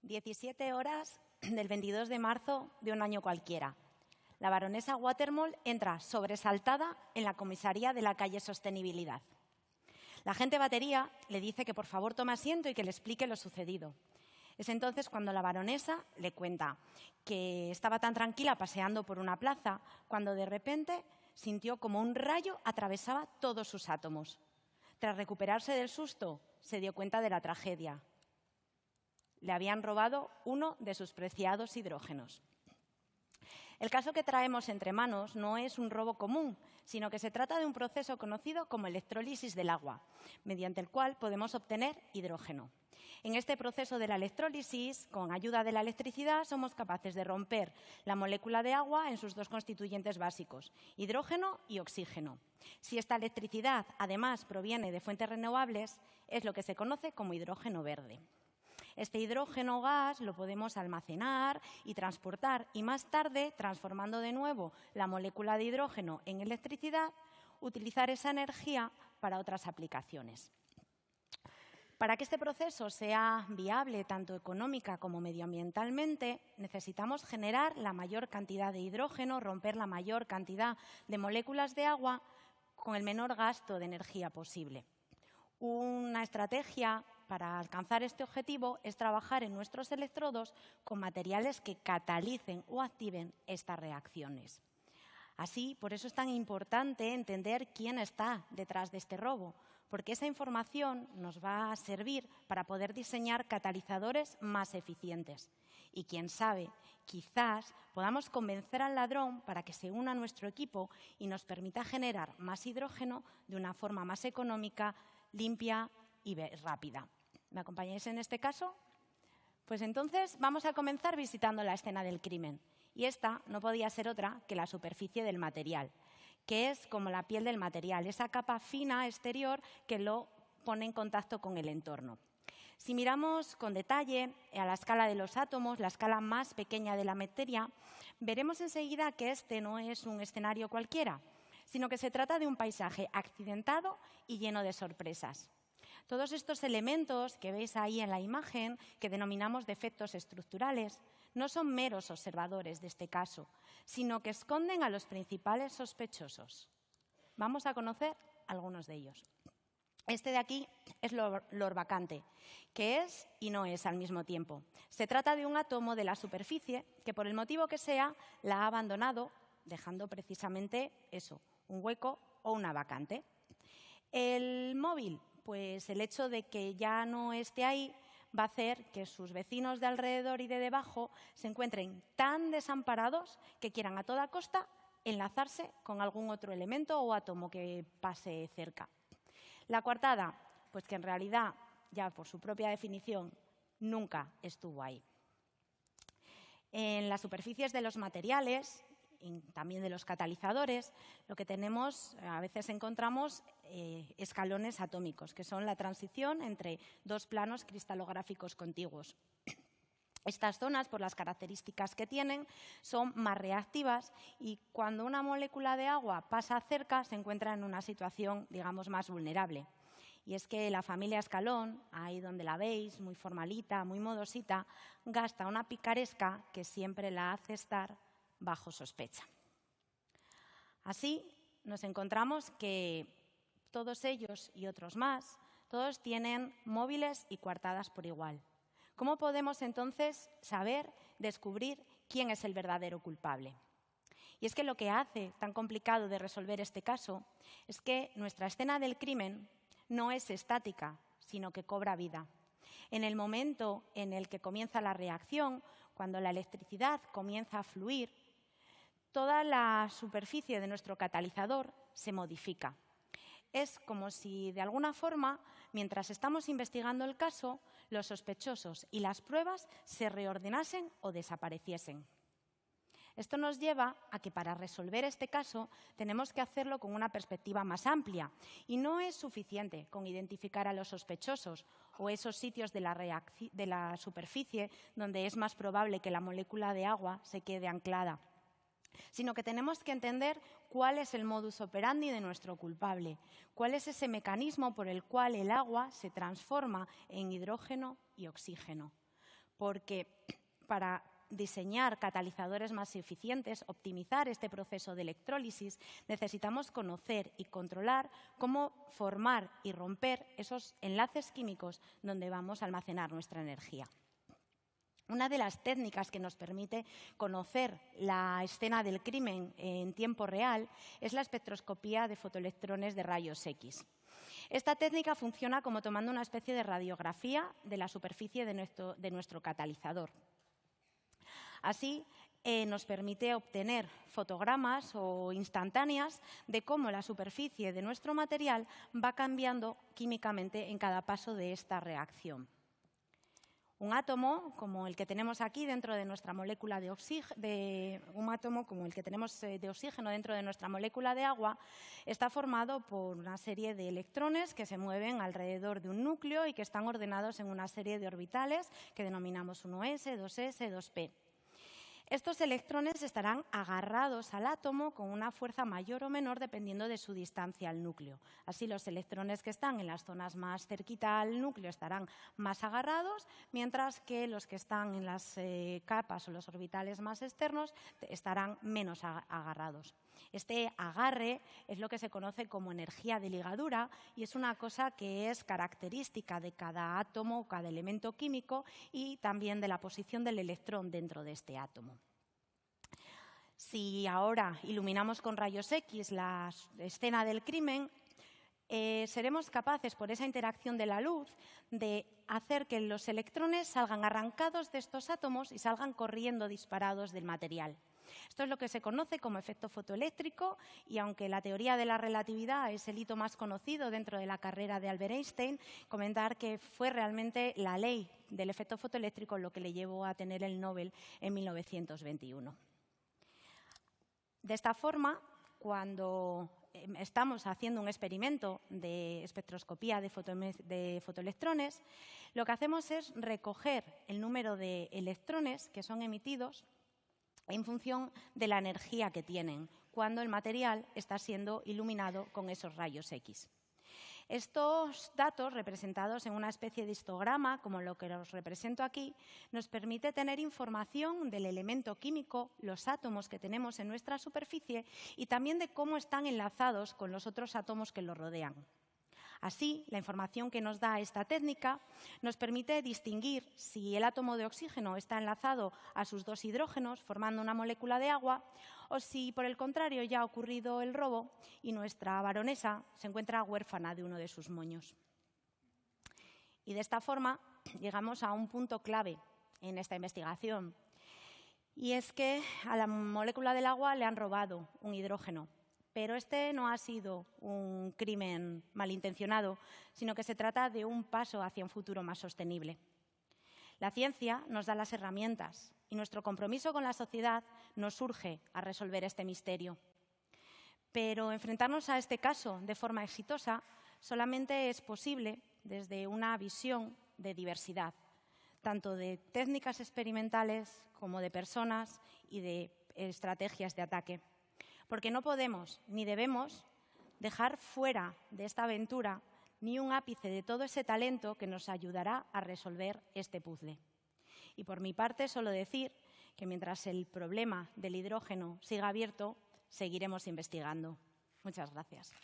17 horas del 22 de marzo de un año cualquiera. La baronesa Watermall entra sobresaltada en la comisaría de la calle Sostenibilidad. La agente Batería le dice que por favor tome asiento y que le explique lo sucedido. Es entonces cuando la baronesa le cuenta que estaba tan tranquila paseando por una plaza cuando de repente sintió como un rayo atravesaba todos sus átomos. Tras recuperarse del susto, se dio cuenta de la tragedia. Le habían robado uno de sus preciados hidrógenos. El caso que traemos entre manos no es un robo común, sino que se trata de un proceso conocido como electrólisis del agua, mediante el cual podemos obtener hidrógeno. En este proceso de la electrólisis, con ayuda de la electricidad, somos capaces de romper la molécula de agua en sus dos constituyentes básicos, hidrógeno y oxígeno. Si esta electricidad, además, proviene de fuentes renovables, es lo que se conoce como hidrógeno verde. Este hidrógeno gas lo podemos almacenar y transportar y más tarde, transformando de nuevo la molécula de hidrógeno en electricidad, utilizar esa energía para otras aplicaciones. Para que este proceso sea viable tanto económica como medioambientalmente, necesitamos generar la mayor cantidad de hidrógeno, romper la mayor cantidad de moléculas de agua con el menor gasto de energía posible. Una estrategia para alcanzar este objetivo es trabajar en nuestros electrodos con materiales que catalicen o activen estas reacciones. Así, por eso es tan importante entender quién está detrás de este robo, porque esa información nos va a servir para poder diseñar catalizadores más eficientes. Y quién sabe, quizás podamos convencer al ladrón para que se una a nuestro equipo y nos permita generar más hidrógeno de una forma más económica, limpia y rápida. ¿Me acompañáis en este caso? Pues entonces vamos a comenzar visitando la escena del crimen. Y esta no podía ser otra que la superficie del material, que es como la piel del material, esa capa fina exterior que lo pone en contacto con el entorno. Si miramos con detalle a la escala de los átomos, la escala más pequeña de la materia, veremos enseguida que este no es un escenario cualquiera, sino que se trata de un paisaje accidentado y lleno de sorpresas. Todos estos elementos que veis ahí en la imagen, que denominamos defectos estructurales, no son meros observadores de este caso, sino que esconden a los principales sospechosos. Vamos a conocer algunos de ellos. Este de aquí es l'Orbacante, que es y no es al mismo tiempo. Se trata de un átomo de la superficie que, por el motivo que sea, la ha abandonado, dejando precisamente eso, un hueco o una vacante. El móvil, pues el hecho de que ya no esté ahí va a hacer que sus vecinos de alrededor y de debajo se encuentren tan desamparados que quieran a toda costa enlazarse con algún otro elemento o átomo que pase cerca. La coartada, pues que en realidad, ya por su propia definición, nunca estuvo ahí. En las superficies de los materiales, y también de los catalizadores, lo que tenemos, a veces encontramos escalones atómicos, que son la transición entre dos planos cristalográficos contiguos. Estas zonas, por las características que tienen, son más reactivas y cuando una molécula de agua pasa cerca se encuentra en una situación, digamos, más vulnerable. Y es que la familia Escalón, ahí donde la veis, muy formalita, muy modosita, gasta una picaresca que siempre la hace estar bajo sospecha. Así nos encontramos que todos ellos y otros más, todos tienen móviles y coartadas por igual. ¿Cómo podemos entonces saber, descubrir quién es el verdadero culpable? Y es que lo que hace tan complicado de resolver este caso es que nuestra escena del crimen no es estática, sino que cobra vida. En el momento en el que comienza la reacción, cuando la electricidad comienza a fluir, toda la superficie de nuestro catalizador se modifica. Es como si, de alguna forma, mientras estamos investigando el caso, los sospechosos y las pruebas se reordenasen o desapareciesen. Esto nos lleva a que para resolver este caso tenemos que hacerlo con una perspectiva más amplia y no es suficiente con identificar a los sospechosos o esos sitios de la superficie donde es más probable que la molécula de agua se quede anclada, sino que tenemos que entender cuál es el modus operandi de nuestro culpable, cuál es ese mecanismo por el cual el agua se transforma en hidrógeno y oxígeno. porque para diseñar catalizadores más eficientes, optimizar este proceso de electrólisis, necesitamos conocer y controlar cómo formar y romper esos enlaces químicos donde vamos a almacenar nuestra energía. Una de las técnicas que nos permite conocer la escena del crimen en tiempo real es la espectroscopía de fotoelectrones de rayos X. Esta técnica funciona como tomando una especie de radiografía de la superficie de nuestro catalizador. Así, nos permite obtener fotogramas o instantáneas de cómo la superficie de nuestro material va cambiando químicamente en cada paso de esta reacción. Un átomo, como el que tenemos aquí dentro de nuestra molécula de oxígeno, un átomo como el que tenemos de oxígeno dentro de nuestra molécula de agua, está formado por una serie de electrones que se mueven alrededor de un núcleo y que están ordenados en una serie de orbitales que denominamos 1s, 2s, 2p. Estos electrones estarán agarrados al átomo con una fuerza mayor o menor dependiendo de su distancia al núcleo. Así, los electrones que están en las zonas más cerquita al núcleo estarán más agarrados, mientras que los que están en las capas o los orbitales más externos estarán menos agarrados. Este agarre es lo que se conoce como energía de ligadura y es una cosa que es característica de cada átomo o cada elemento químico y también de la posición del electrón dentro de este átomo. Si ahora iluminamos con rayos X la escena del crimen, seremos capaces, por esa interacción de la luz, de hacer que los electrones salgan arrancados de estos átomos y salgan corriendo disparados del material. Esto es lo que se conoce como efecto fotoeléctrico y aunque la teoría de la relatividad es el hito más conocido dentro de la carrera de Albert Einstein, comentar que fue realmente la ley del efecto fotoeléctrico lo que le llevó a tener el Nobel en 1921. De esta forma, cuando estamos haciendo un experimento de espectroscopía de fotoelectrones, lo que hacemos es recoger el número de electrones que son emitidos en función de la energía que tienen cuando el material está siendo iluminado con esos rayos X. Estos datos, representados en una especie de histograma, como lo que os represento aquí, nos permite tener información del elemento químico, los átomos que tenemos en nuestra superficie y también de cómo están enlazados con los otros átomos que los rodean. Así, la información que nos da esta técnica nos permite distinguir si el átomo de oxígeno está enlazado a sus dos hidrógenos, formando una molécula de agua, o si, por el contrario, ya ha ocurrido el robo y nuestra baronesa se encuentra huérfana de uno de sus moños. Y de esta forma llegamos a un punto clave en esta investigación, y es que a la molécula del agua le han robado un hidrógeno. Pero este no ha sido un crimen malintencionado, sino que se trata de un paso hacia un futuro más sostenible. La ciencia nos da las herramientas y nuestro compromiso con la sociedad nos urge a resolver este misterio. Pero enfrentarnos a este caso de forma exitosa solamente es posible desde una visión de diversidad, tanto de técnicas experimentales como de personas y de estrategias de ataque. Porque no podemos ni debemos dejar fuera de esta aventura ni un ápice de todo ese talento que nos ayudará a resolver este puzzle. Y por mi parte, solo decir que mientras el problema del hidrógeno siga abierto, seguiremos investigando. Muchas gracias.